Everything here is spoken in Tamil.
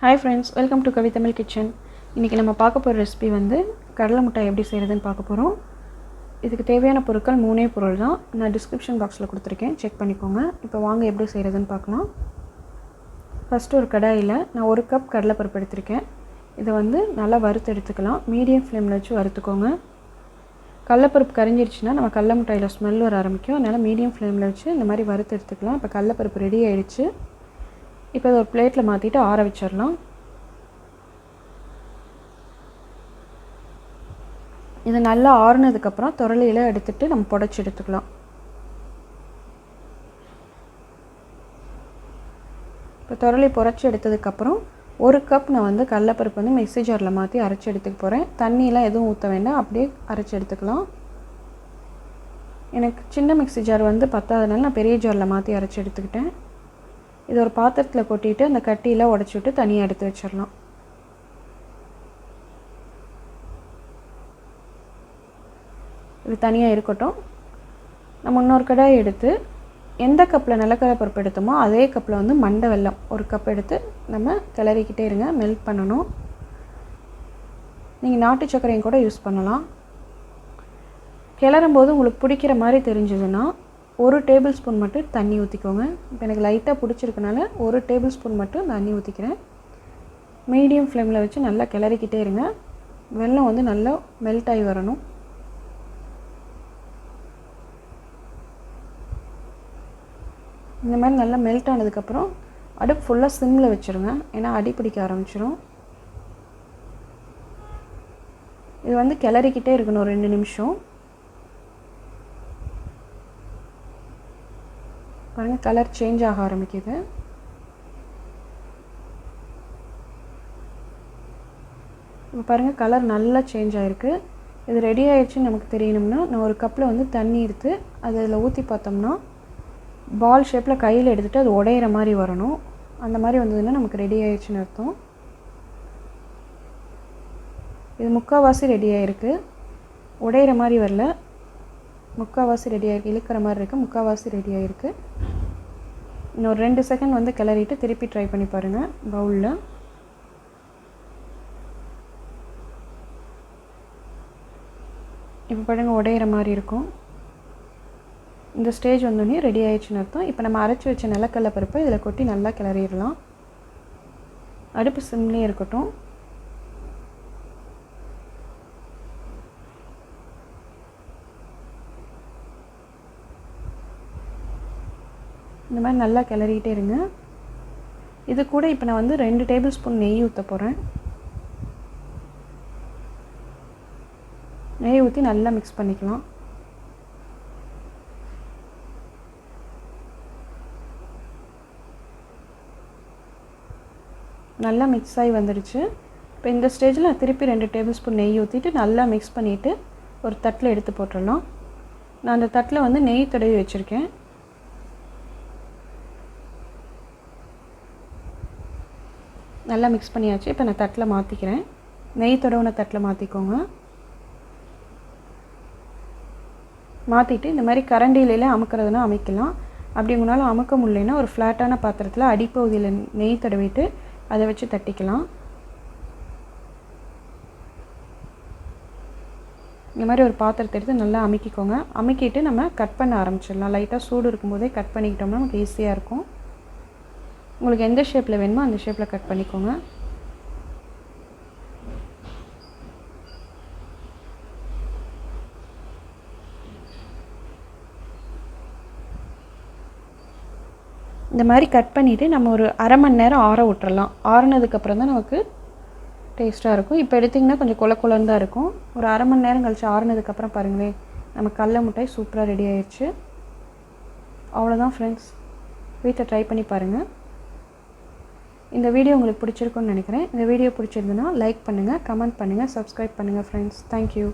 Hi friends, welcome to Kavitamil Kitchen. இன்னைக்கு நம்ம பார்க்க போற ரெசிபி வந்து கடலை மிட்டாய் எப்படி செய்யறதுன்னு பார்க்க போறோம். இதுக்கு தேவையான பொருட்கள் மூணே பொருள் தான். நான் டிஸ்கிரிப்ஷன் பாக்ஸ்ல கொடுத்திருக்கேன். செக் பண்ணிக்கோங்க. இப்போ வாங்க எப்படி செய்யறதுன்னு பார்க்கலாம். ஃபர்ஸ்ட் ஒரு கடாயில நான் 1 கப் கடலை பருப்பு எடுத்துர்க்கேன். இத வந்து நல்லா வறுத்து எடுத்துக்கலாம். மீடியம் ஃப்ளேம்ல வச்சு வறுத்துக்கோங்க. கடலை பருப்பு கரிஞ்சிருச்சுனா நம்ம கடலை மிட்டாயில ஸ்மெல் வர ஆரம்பிக்கும். அதனால மீடியம் ஃப்ளேம்ல வச்சு இந்த மாதிரி வறுத்து எடுத்துக்கலாம். இப்போ கடலை பருப்பு ரெடி ஆயிடுச்சு. இப்போ இத ஒரு பிளேட்ல மாத்திட்டு ஆற வச்சிரலாம். இது நல்லா ஆறுனதுக்கு அப்புறம் தொரலையில எடுத்துட்டு நம்ம புடைச்சு எடுத்துக்கலாம். இப்போ தொரலை புடைச்சு எடுத்ததுக்கு அப்புறம் 1 கப் நான் வந்து கடலை பருப்பு வந்து மிக்ஸி ஜார்ல மாத்தி அரைச்சு எடுத்துக்க போறேன். தண்ணி எல்லாம் எதுவும் ஊத்த வேண்டாம். அப்படியே அரைச்சு எடுத்துக்கலாம். எனக்கு சின்ன மிக்ஸி ஜார் வந்து பத்தாதனால நான் பெரிய ஜார்ல மாத்தி அரைச்சு எடுத்துக்கிட்டேன். இது ஒரு பாத்திரத்துல கொட்டிட்டு அந்த கட்டியெல்லாம் உடைச்சு விட்டு தனியா எடுத்து வச்சிரலாம். இது தனியா இருக்கட்டும். நம்ம இன்னொரு கடாய் எடுத்து எந்த கப்ல நிலக்கடலை பருப்பு எடுத்தோமோ அதே கப்ல வந்து மண்டை வெல்லம் 1 கப் எடுத்து நம்ம கிளறிக்கிட்டே இருங்க. மெல்ட் பண்ணனும். நீங்க நாட்டு சர்க்கரையும் கூட யூஸ் பண்ணலாம். கிளறும்போது உங்களுக்கு பிடிக்கிற மாதிரி தெரிஞ்சதுனா 1 டேபிள் ஸ்பூன் மட்டும் தண்ணி ஊத்திக்கோங்க. இப்போ எனக்கு லைட்டா பிடிச்சிருக்கனால 1 டேபிள் ஸ்பூன் மட்டும் தண்ணி ஊத்திக்கிறேன். மீடியம் ஃப்ளேம்ல வச்சு நல்லா கிளறிக்கிட்டே இருங்க. வெல்லம் வந்து நல்லா மெல்ட் ஆகி வரணும். இந்த மாதிரி நல்லா மெல்ட் ஆனதுக்கு அப்புறம் அடுப்பு ஃபுல்லா சிம்ல வச்சிருங்க. ஏனா அடி பிடிக்க ஆரம்பிச்சிரும். இது வந்து கிளறிக்கிட்டே இருக்கணும் 2 நிமிஷம். பாருங்க கலர் சேஞ்ச் ஆக ஆரம்பிக்குது. இப்போ பாருங்க கலர் நல்லா சேஞ்ச் ஆயிருக்கு. இது ரெடி ஆயிடுச்சுன்னு நமக்கு தெரியணும்னா நான் ஒரு கப்ல வந்து தண்ணி எடுத்து அதுல ஊத்தி பார்த்தோம்னா பால் ஷேப்ல கையில எடுத்துட்டு அது உடையற மாதிரி வரணும். அந்த மாதிரி வந்ததுன்னா நமக்கு ரெடி ஆயிடுச்சுன்னு அர்த்தம். இது முக்காவாசி ரெடி ஆயிருக்கு. உடையற மாதிரி வரல. முக்காவாசி ரெடி ஆயிருக்கு. இழுக்கிற மாதிரி இருக்கு. முக்காவாசி ரெடி ஆயிருக்கு. இன்னொரு 2 செகண்ட் வந்து கிளறிட்டு திருப்பி ட்ரை பண்ணி பாருங்க பவுல்ல. இப்போ பாருங்க உடையற மாதிரி இருக்கும். இந்த ஸ்டேஜ் வந்தோனே ரெடி ஆயிடுச்சுன்னு அர்த்தம். இப்போ நம்ம அரைச்சு வச்ச நிலக்கடலை பருப்பை இதல கொட்டி நல்லா கிளறிடலாம். அடுப்பு சிம்லயே இருக்கட்டும். இந்த மாதிரி நல்லா கிளறிட்டே இருங்க. இது கூட இப்போ நான் வந்து 2 டேபிள் ஸ்பூன் நெய் ஊத்த போறேன். நெய் ஊத்தி நல்லா mix பண்ணிக்கலாம். நல்லா mix ஆயி வந்துருச்சு. இப்போ இந்த ஸ்டேஜ்ல திருப்பி 2 டேபிள் ஸ்பூன் நெய் ஊத்திட்டு நல்லா mix பண்ணிட்டு ஒரு தட்டுல எடுத்து போட்டுறலாம். நான் அந்த தட்டுல வந்து நெய் தடவி வச்சிருக்கேன். நல்லா mix பண்ணியாச்சு. இப்போ நான் தட்டுல மாத்திக்கிறேன். நெய் தடவுன தட்டுல மாத்திக்கோங்க. மாத்திட்டு இந்த மாதிரி கரண்டியில அமுக்குறதுனா அமுக்கலாம். அப்படி உங்களால அமுக்க முடியலனா ஒரு ஃப்ளாட்டான பாத்திரத்துல அடிப்பகுதியில நெய் தடவிட்டு அதை வச்சு தட்டிக்கலாம். இந்த மாதிரி ஒரு பாத்திரத்தை எடுத்து நல்லா அமுக்கிக்கோங்க. அமுக்கிட்டு நம்ம கட் பண்ண ஆரம்பிச்சிடலாம். லைட்டா சூடு இருக்கும்போதே கட் பண்ணிக்கிட்டோம்னா நமக்கு ஈஸியா இருக்கும். உங்களுக்கு எந்த ஷேப்ல வேணுமோ அந்த ஷேப்ல கட் பண்ணிக்கோங்க. இந்த மாதிரி கட் பண்ணிட்டு நம்ம ஒரு 1/2 மணி நேரம் ஆற விட்டுறலாம். ஆறுனதுக்கு அப்புறம் தான் நமக்கு டேஸ்டா இருக்கும். இப்போ எடுத்தீங்கன்னா கொஞ்சம் கொல கொலன்னு தான் இருக்கும். ஒரு 1/2 மணி நேரம் கழிச்சு ஆறுனதுக்கு அப்புறம் பாருங்களே நம்ம கடலை மிட்டாய் சூப்பரா ரெடி ஆயிருச்சு. அவ்வளவுதான் फ्रेंड्स. வீட்ல ட்ரை பண்ணி பாருங்க. இந்த வீடியோ உங்களுக்கு பிடிச்சிருக்கும்னு நினைக்கிறேன். இந்த வீடியோ பிடிச்சிருந்தா லைக் பண்ணுங்க, கமெண்ட் பண்ணுங்க, Subscribe பண்ணுங்க फ्रेंड्स. Thank you.